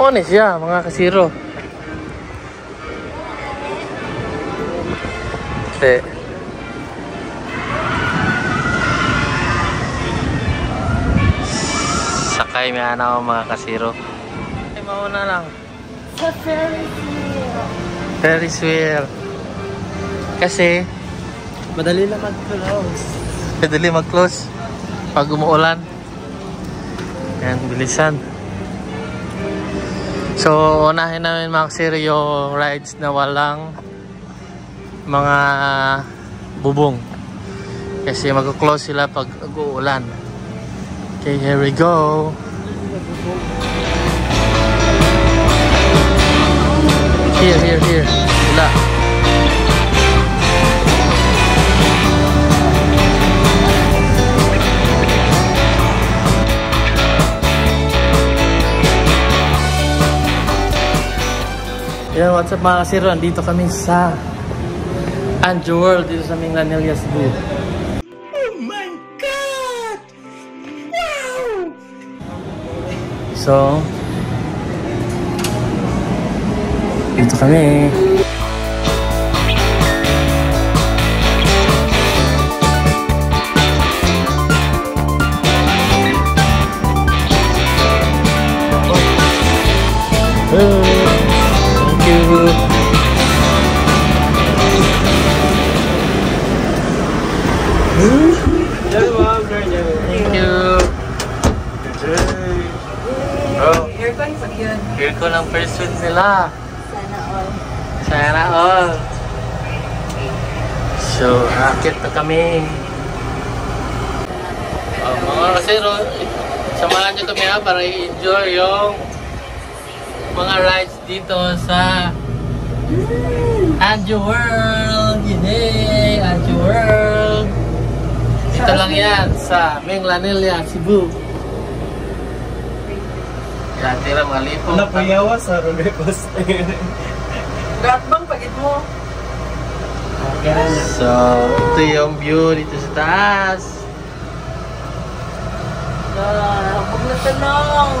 Maone siya, mga kasiro. Te. Sakay may anak mga kasiro. Ay, mauna lang. Sa Ferris wheel. Ferris wheel. Kasi Madali lang mag-close. madali mag-close pag umuulan. Ayan, bilisan. So, unahin namin mga kasiro yung rides na walang mga bubong. Kasi mag-close sila pag uulan. Okay, here we go. Here. Wala. Yan, what's up mga kasiro? Andito kami sa Anju World dito sa Minglanilla, Cebu. Oh my God! Wow! So, dito kami. Thank you. Thank you. Bro, Aircon pa yun. aircon ang pursuit nila. Sana all. Sana all. So, akit na kami. Mga kasiro, samahan nyo kami ha para i-enjoy yung mga rides dito sa Anju World. Yay! Anju World. Dito lang yan sa Minglanilla, Cebu. Yan, tira mga lipo. Wala pa yawa sa Rolebos. Gatbang pagit mo. So, ito yung view dito sa taas. Huwag na tanong.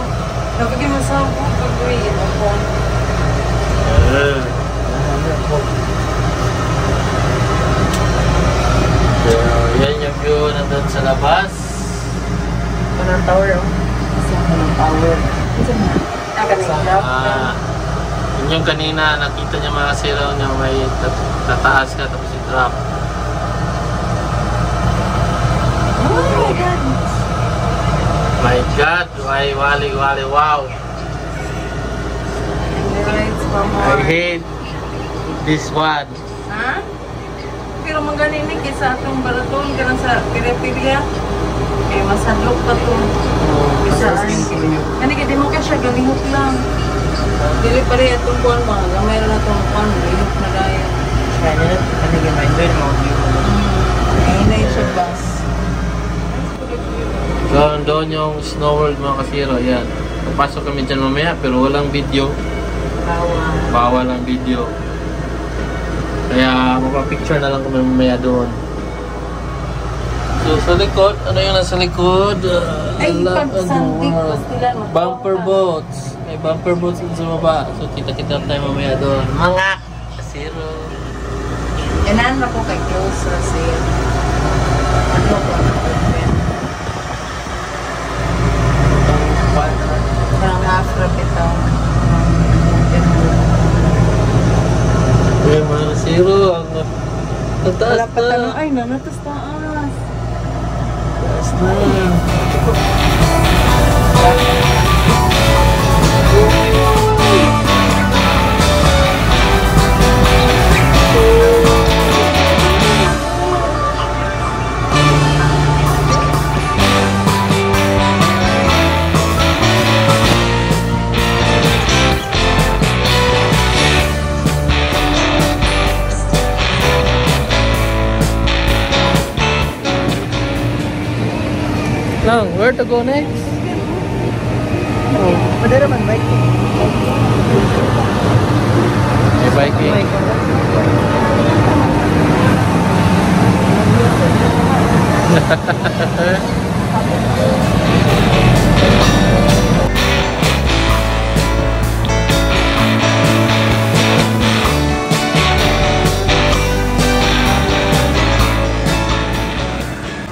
Napagin mo sa hukong pag-green ako. So, yan yung view nandun sa labas. Panang tower oh. Panang tower. Yun yung kanina, nakita niya mga kasiro niya may tataas ka tapos i-drop. Oh my God! My God, wali, wow. I hate this one. Ha? Pero magaling kaysa atong balaton ka lang sa Piripiria. Kaya masadlok pa ito. Bisa ani kaya di mo ka siya galihok lang. Dili pa rin itong kuwan mo. Gamay na itong kuwan. Galihok na daya. Kaya nila, ano yung reminder mo? Ayun na yung siya bus. So, doon yung Snow World mga kasiro. Yan. Papasok kami dyan mamaya pero walang video. Bawal ang video. Kaya magpa-picture na lang kami mamaya doon. So, sa likod, ano yung nasa likod? Ay, pagsantik, pastilan. Bumper boats. May bumper boats dun sa baba. So, kita-kita tayo mamaya doon. Mga kasiro. Yanan ako kay Close kasi ano ko parang half-rap ito. Ay, mga kasiro. Ang taas Wala pa na. tanong, ay nanatas taas. Taas na. Lang, where to go next? Pwede naman biking. May biking.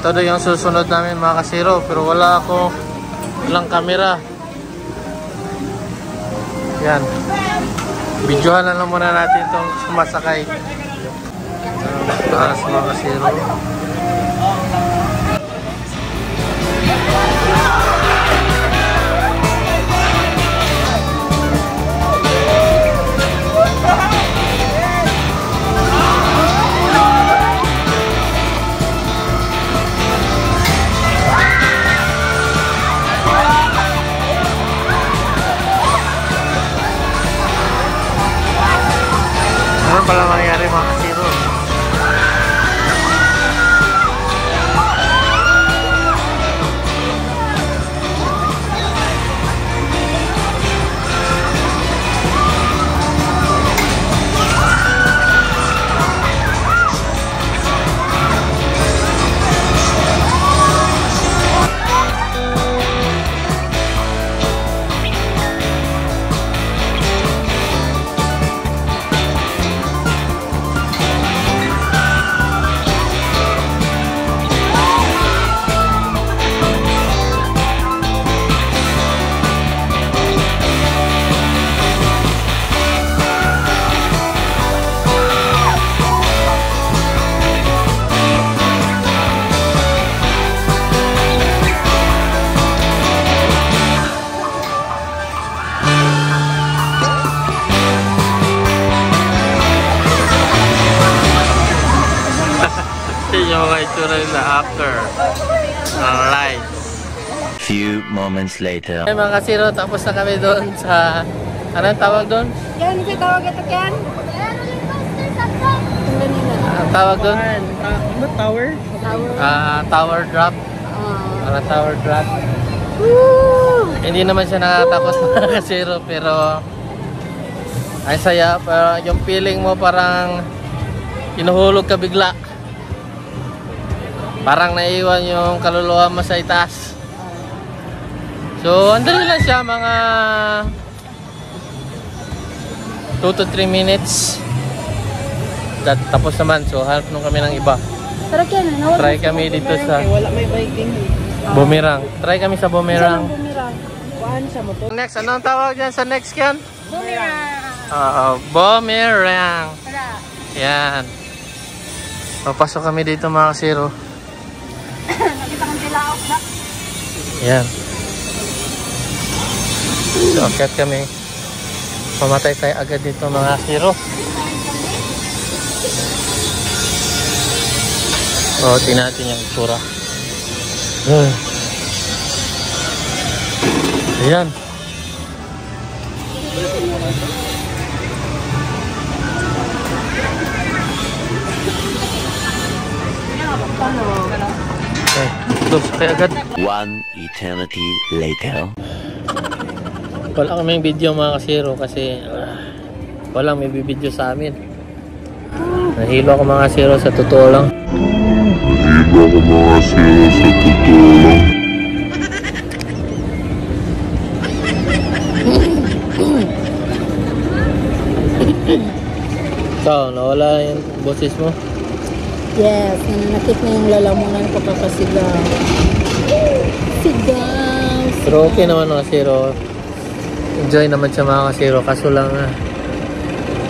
todo yung susunod namin mga kasiro, pero walang camera. Yan. Videohan na lang muna natin itong sumasakay. Taas mga kasiro. Ano pala mangyari mga kasiro? Yung mga itsura nila after ng lights. Few moments later. Mga kasiro, tapos na kami doon sa... Anong tawag doon? Yan, hindi tawag ito yan. Ang tawag doon? Ano, tower? Tower drop. Tower drop. Hindi naman siya nakatakot mga kasiro, pero ay saya. Pero yung feeling mo parang inuhulog ka bigla. Parang naiwan yung kaluluwa mo sa itaas. So, andali lang siya mga 2 to 3 minutes. Tapos naman, so hanap nung kami ng iba. Try kami dito sa Wala may biking. Boomerang. Try kami sa Boomerang. Kuhaan sa motor. Next, anong tawag dyan sa next yan? Boomerang. Boomerang. Yan. Papasok kami dito mga kasiro. Nakita kang tilaok na. Yan. So, akyat kami. Pamatay tayo agad dito mga kasiro. O, tingnan natin yung itsura. Ayan. Okay, close kayo agad. One eternity later. Wala kaming video mga kasiro kasi walang may bibidyo sa amin. Nahilo ako mga kasiro sa totoo lang. So, nawala yung boses mo? Yes, nananakit na yung lalamunan ko kakasigaw. Sigaw. Pero okay naman mga kasiro. Enjoy naman siya mga kasiro. Kaso lang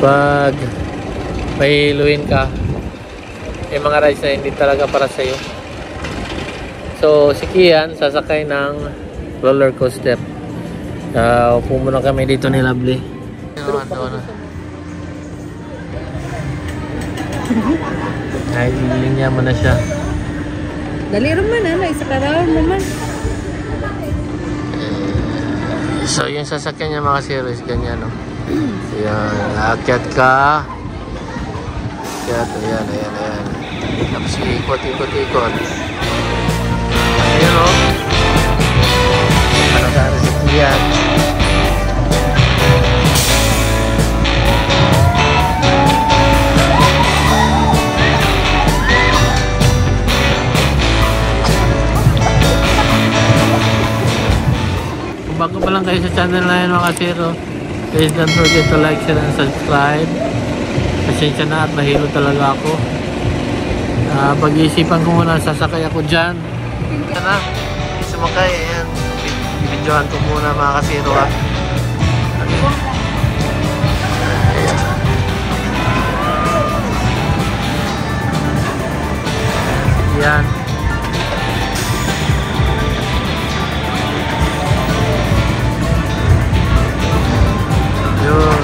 pag mahiluin ka, yung mga rides na hindi talaga para sa'yo. So, si Kian sasakay ng roller coaster. Upo muna kami dito ni Lovely. Ay, linya mo na siya. Dali naman, isa karawan naman. So, yung sasakyan niya mga series, ganyan, no? Ayan, aakyat ka. Akyat, ayan. Tapos ikot. Ayan, no? Para sa Kian. Bago pa lang kayo sa channel na yun mga kasiro, please don't forget to like, share, and subscribe. Pasensya na at mahilo talaga ako. Pag-iisipan ko muna, sasakay ako dyan. Yan na, sumakay. Ayan, bibidyohan ko muna mga kasiro ha. Yan. Yun.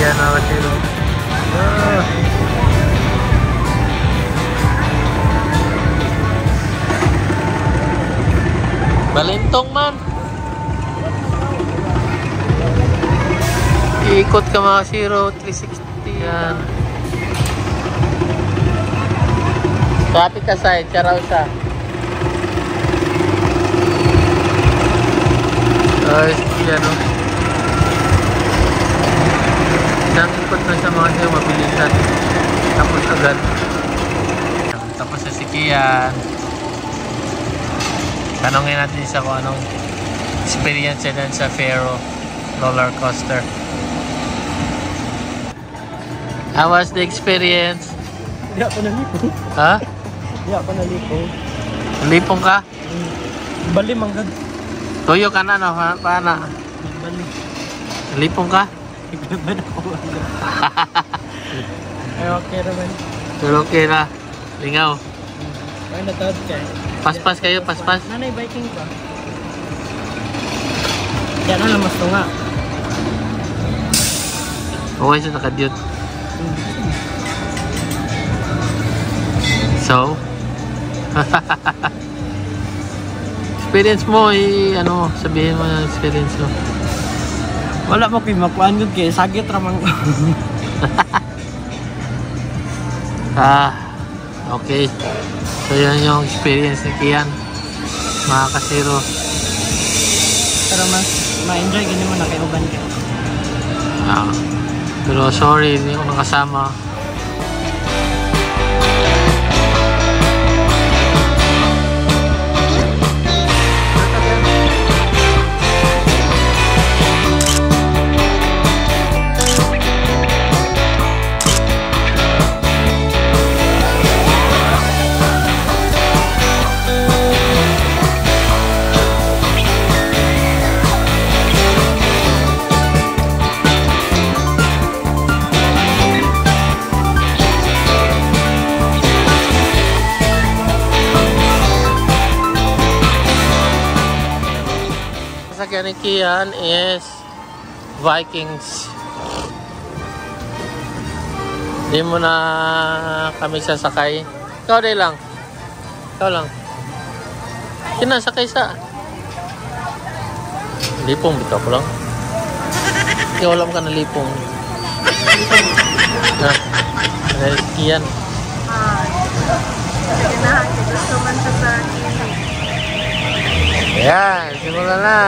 Yan mga kasiro. Balintong man. Iikot ka mga 360 yan. Traffic ka side, karaw siya. Yan o. Isang ikot na siya mga siya, mabilisan. Tapos agad. Tapos sa sikiyan. Tanongin natin isa kung anong experience niya sa Faro roller coaster. How was the experience? Hindi ako nalipong. Ha? Hindi ako nalipong. Lipong ka? Bali manggag. Tuyo ka na, no? Paano? Bali. Lipong ka? Igbabad ako manggag. Ay, okay naman. Pero okay na. Lingaw. Ay, natawad ka. Paspas kayo, paspas. Nanay, biking pa. Yan na, mas tunga. Okay siya nakadyot. So? Experience mo, ano, sabihin mo na experience mo. Wala mo kayo makuhaan yun kaya sagit ramang. Okay. So yan yung experience ni Kian, mga kasiro. Pero mas ma-enjoy ganyan mo na kay uban ka. Pero sorry, hindi ako nakasama. Sasakyan ni Kian is Vikings. Hindi mo na kami sasakay. Ikaw din lang. Ikaw lang. Sinasakay sa lipong. Bitaw ko lang. Ikaw alam ka na lipong. Kian. Gusto man siya sa akin. Ayan, simula na.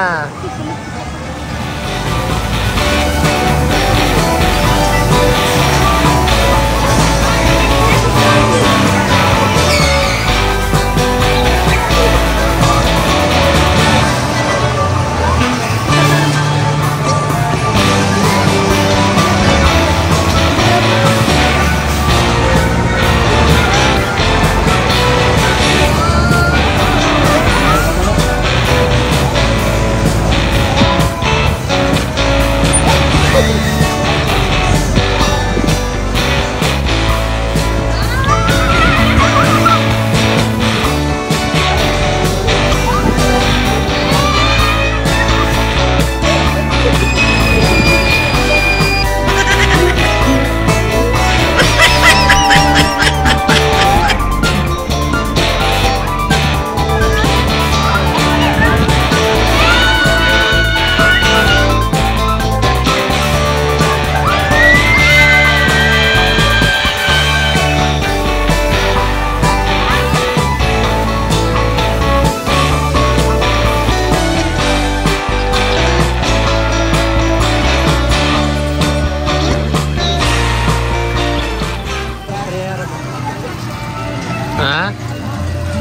Ha?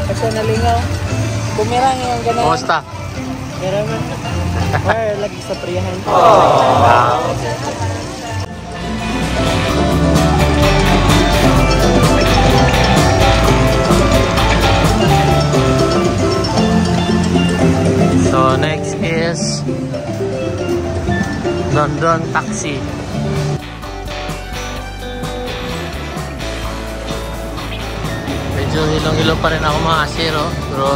Kasi nalingaw. Bumirang yung ganun. Kumusta? Pero man. Or lagi sa priyahan. Oh. London taxi. Medyo hilong-hilo pa rin ako mga kasiro, pero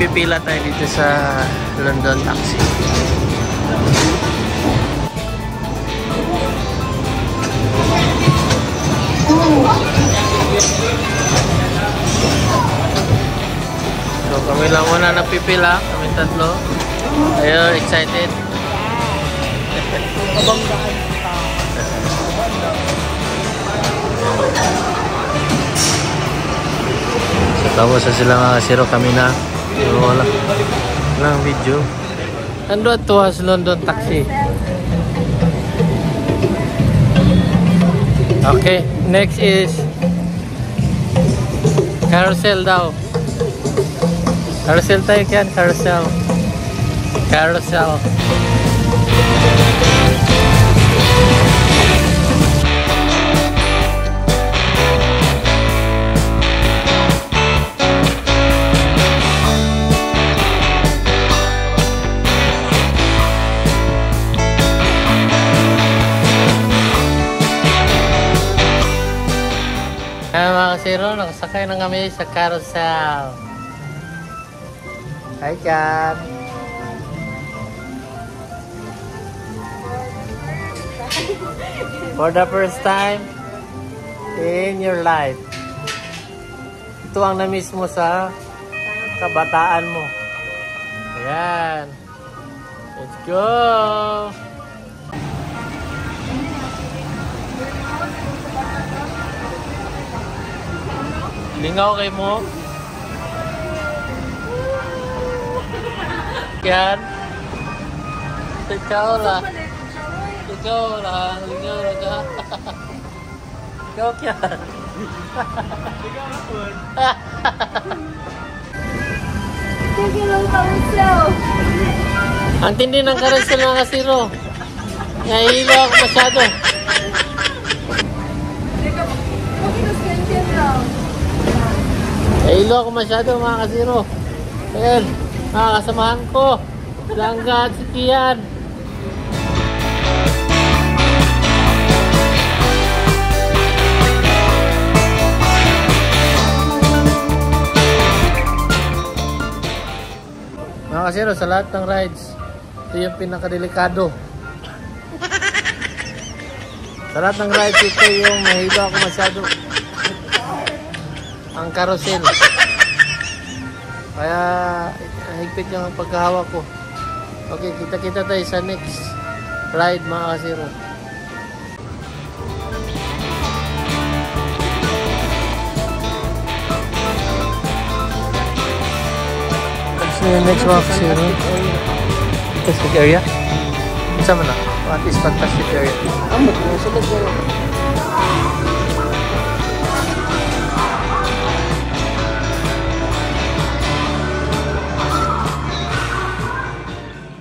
pipila tayo dito sa London taxi. So kami lang muna napipila, kami tatlo. Ayo, excited. Kabanggaan pa. So tapos na sila mga kasiro, kami na. Pero walang video. Ando at tuwas London taxi. Okay, next is carousel daw. Carousel tayo kyan, carousel. Carousel. Ayan mga kasiro, nakasakay na kami sa carousel. Hi Kat! For the first time in your life, ito ang na-miss mo sa kabataan mo. Ayan. Let's go! Lingaw kay mo. Yan. Ikaw lang. Ikaw lang. Lingaw lang ka. Ikaw kyan. Ikaw lang po. Sige lang carousel. Ang tindi ng carousel mga kasiro. Nahihilo ako masyado. Nahihilo ako masyado mga kasiro. Ayan. Mga kasamahan ko. Langga at si Kian. Mga kasiro, sa lahat ng rides, ito yung pinakadelikado. Sa lahat ng rides, ito yung mahilo ako masyado. Ang carousel. Kaya higpit yung pagkahawak ko. Okay, kita-kita tayo sa next ride mga kasiro. So yung next mga kasiro, fantastic area. Isa mo na, what is fantastic area? Ambot mo, sulit mo.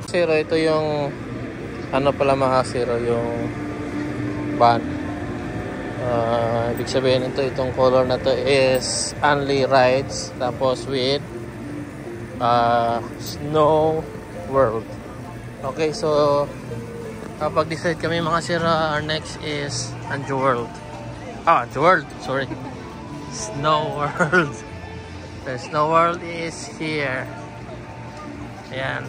Zero, ito yung ano pala mga zero, yung van. Ibig sabihin ito, itong color na to is only rides, tapos with Snow World. Okay, so kapag decide kami mga zero, our next is Anjo World. Anjo World, sorry. Snow World. The Snow World is here. Ayan.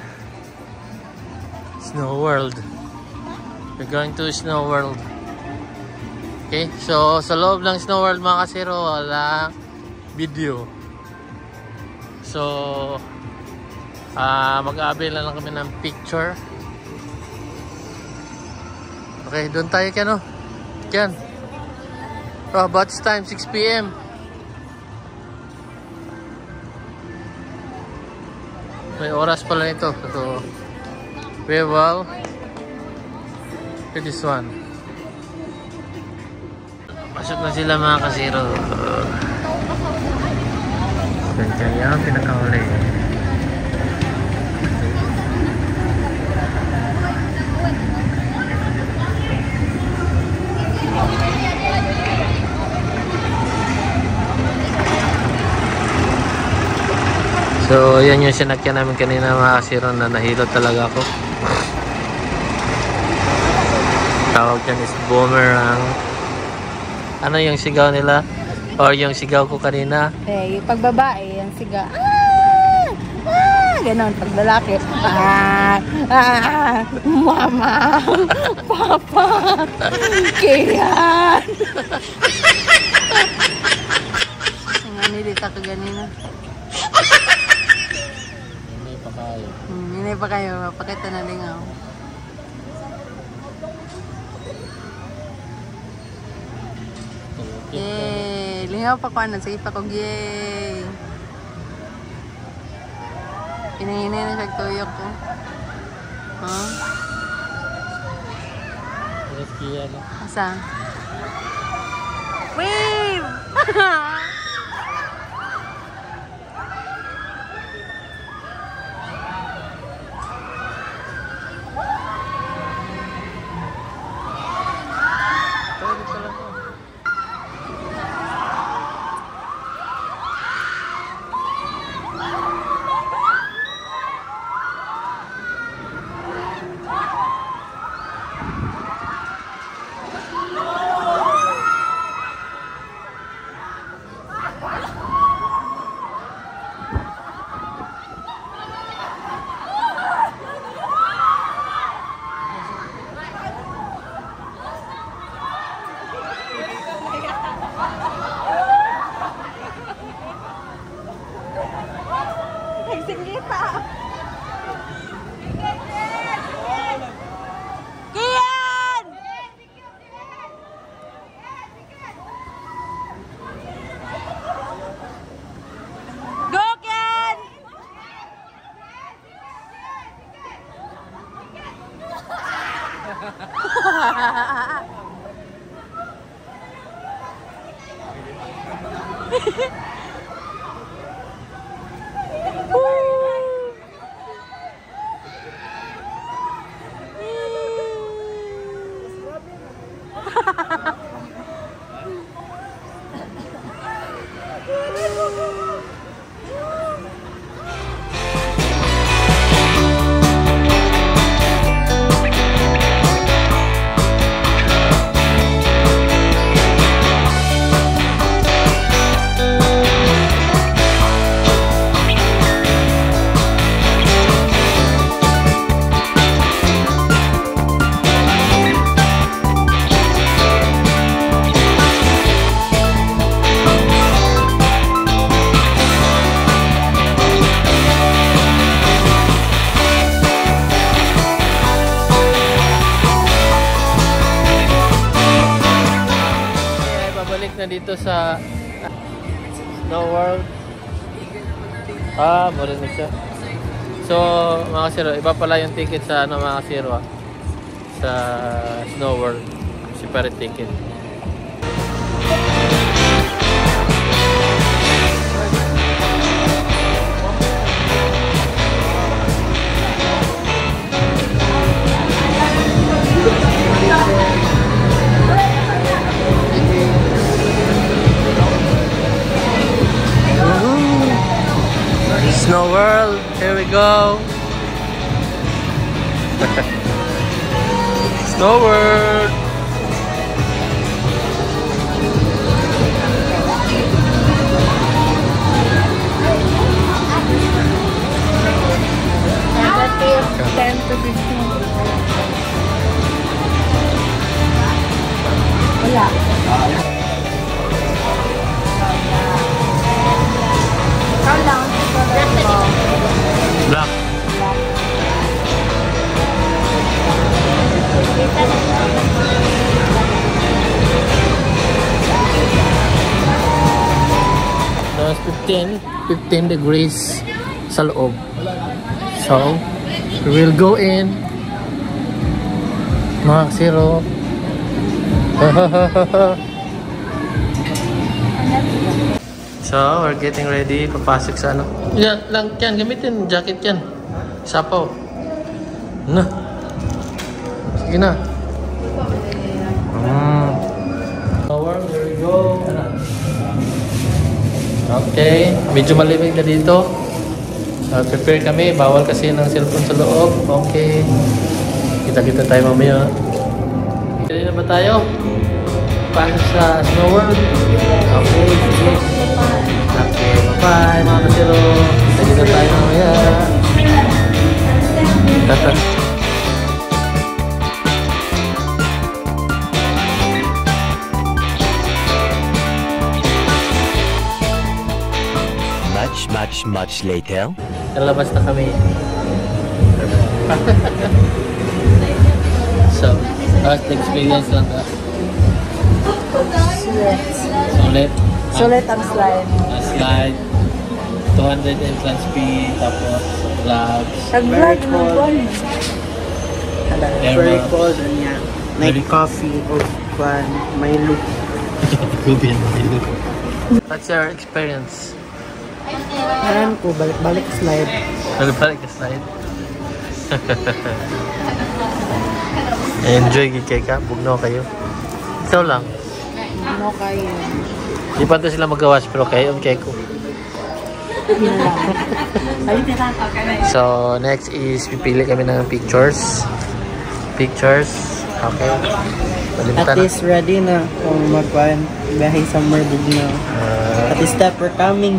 Snow World. We're going to Snow World. Okay, so sa loob ng Snow World mga kasiro, wala video. So mag-aabil na lang kami ng picture. Okay, doon tayo kano. Diyan. Batch time 6 PM. May oras pala nito. So we will do this one. Pasok na sila mga kasiro. Kaya ang pinakauli. So, yan yung sinakyan namin kanina mga kasiro na nahilo talaga ako. Tawag dyan is boomerang. Ano yung sigaw nila? Or yung sigaw ko kanina? Eh, pag babae, yung siga, ah! Ah! Ganon, pag lalaki, ah! Ah! Mama! Papa! Kiyan! Nga nilita ka ganina. Hindi pa kayo. Hindi pa kayo, mapakita na lingaw. Yay! Lingaw pa ko, sige pa ko, yay! Pinahinay na siya tuyok ko. Huh? Asa? Wave! Na dito sa Snow World. Marinig siya. So, mga kasiro, iba pala yung ticket sa mga kasiro sa Snow World. Separate ticket. Snow World, here we go. Snow World. That is 10 to 15. Wala. How long? Black. So it's 15 degrees sa loob. So we will go in. Mga zero. So, we're getting ready. Papasok sa ano. Yan lang yan. Gamitin. Jacket yan. Sapaw. Na. Sige na. Power. There we go. Okay. Medyo malimig na dito. Prepare kami. Bawal kasi ng cellphone sa loob. Okay. Kita-kita tayo mamaya. na ba tayo? Pasok sa Snow World? Okay, sige. Okay, bye-bye mga kasiro. Sige na tayo mamaya. Much later. Kalabas na kami. So, first experience lang ka. Sulit. Sulit ang slide. Slide. 200 entrance fee. Tapos, vlogs. Very cold. Very cold. Very Like coffee or fun. May look. What's your experience? Ayan ko, balik-balik slide. Balik ka slide. Enjoy kay ka. Bugnaw kayo. Ikaw lang. Ano kayo? Di pa ito sila magawas pero kayo ko. So, next is pipili kami ng pictures. Okay. At least ready na kung magpahan. Biyahe summer bugnaw. At least step, we're coming.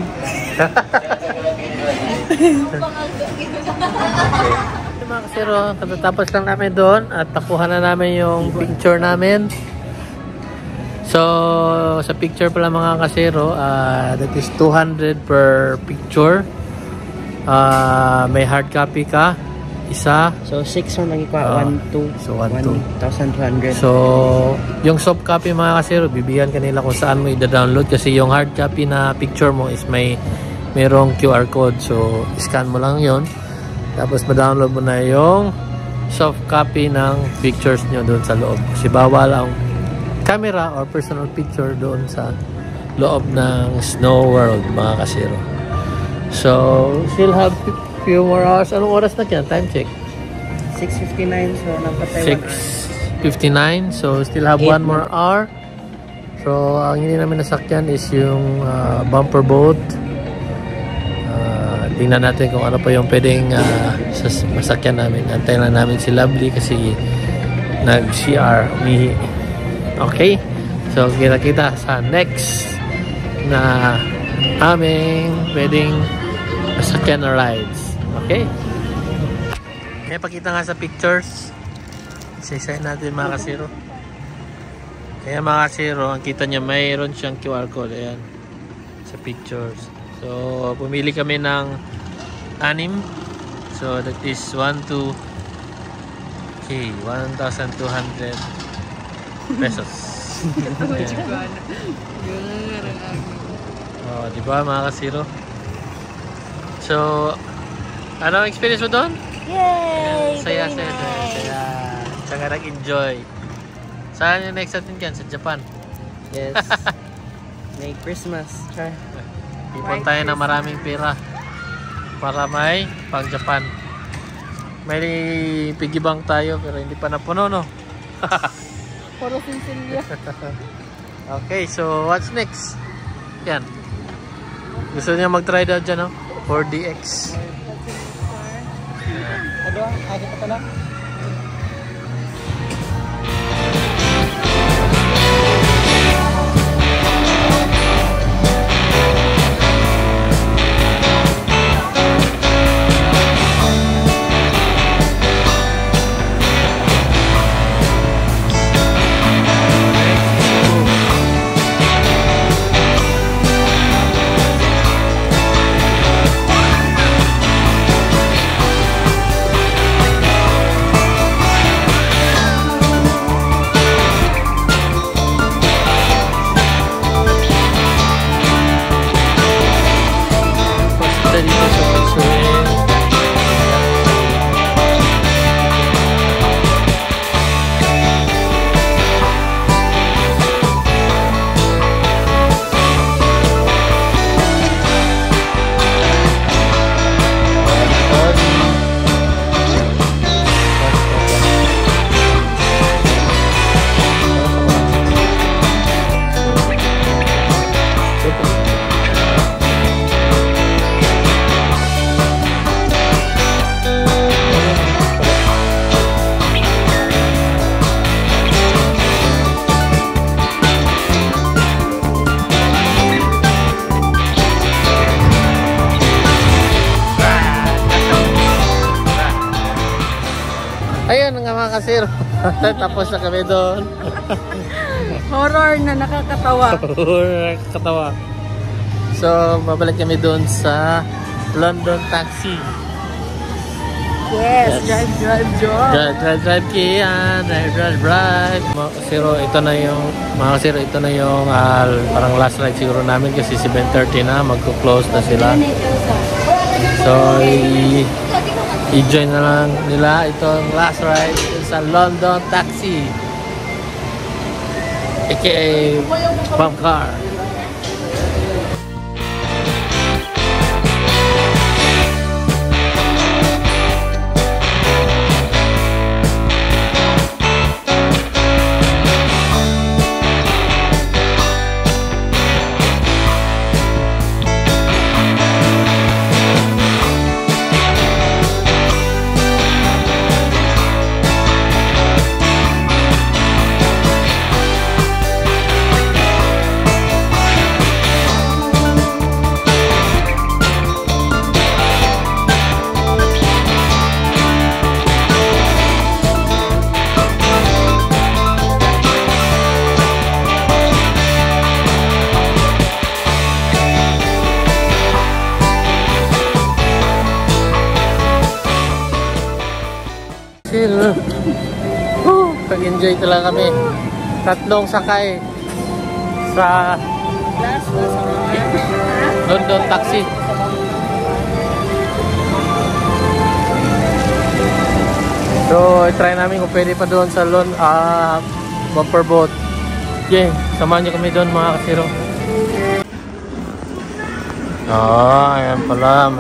Mga kasiro, katatapos lang namin doon at nakuha na namin yung picture namin. So, sa picture pala mga kasiro, that is 200 per picture. May hard copy ka, isa. So, 6 lang ikuha. 1,200. So, 1,200. 1,200. So, yung soft copy mga kasiro, bibigyan kanila kung saan mo i-download kasi yung hard copy na picture mo is mayroong QR code. So, scan mo lang yon. Tapos, ma-download mo na yung soft copy ng pictures nyo doon sa loob. Kasi bawal ang camera or personal picture doon sa loob ng Snow World, mga kasiro. So, still have few more hours. Anong oras na yan? Time check. 6:59. So, napatay 6:59. So, still have 1 more hour. So, ang hindi namin nasakyan is yung bumper boat. Tingnan natin kung ano pa yung pwedeng masakyan namin. Antayin lang namin si Lovely kasi nag-CR, umihi. Okay? So, kita-kita sa next na aming pwedeng masakyan na rides. Okay? Kaya pakita nga sa pictures. Isa-isayin natin mga kasiro. Kaya mga kasiro, ang kita niya mayroon siyang QR code. Ayan. Sa pictures. So, pumili kami ng 6. So, that is 1,200 pesos. Oh, di ba mga kasiro? So, ano ang experience mo doon? Yay! Saya. Tsaka nag-enjoy. Saan yung next natin yan? Sa Japan? Yes. May Christmas. Try. Ipon tayo ng maraming pera para may pang Japan. May piggy bank tayo pero hindi pa napuno, no? Puro sinsilya. Okay, so what's next? Yan. Gusto niya mag-try daw dyan, no? 4DX. Ano? Kahit pa lang? sir. Tapos na kami doon. Horror na nakakatawa. Nakakatawa. So, babalik kami doon sa London Taxi. Yes, drive. Drive Kian. Drive. Zero, ito na yung mga zero, ito na yung parang last ride siguro namin kasi 7:30 na, magko-close na sila. So, i-join na lang nila itong last ride sa London Taxi, aka Bump Car. Pag-enjoy talaga kami. Tatlong sakay sa London Taxi. So, try namin kung pwede pa doon sa bumper boat. Okay, samahan nyo kami doon mga kasiro. Ayan pala,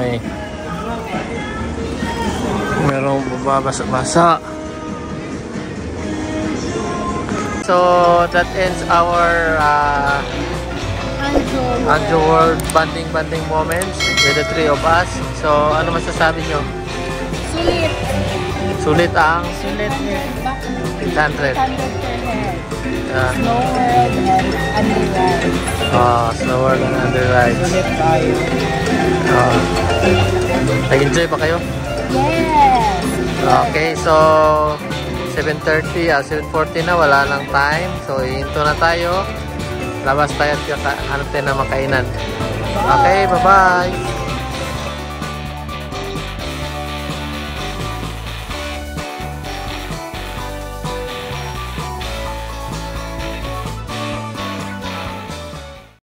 merong babasa-basa. So that ends our Anjo World banding moments with the three of us. So ano masasabi nyo? Sulit ang 800 per head. Snow World and Under Ride. Snow World and Under Ride. Nag-enjoy pa kayo? Yes! Okay, so 7:30, 7:40 na, wala nang time. So, ihinto na tayo. Labas tayo at hanap tayo na makainan. Okay, bye-bye!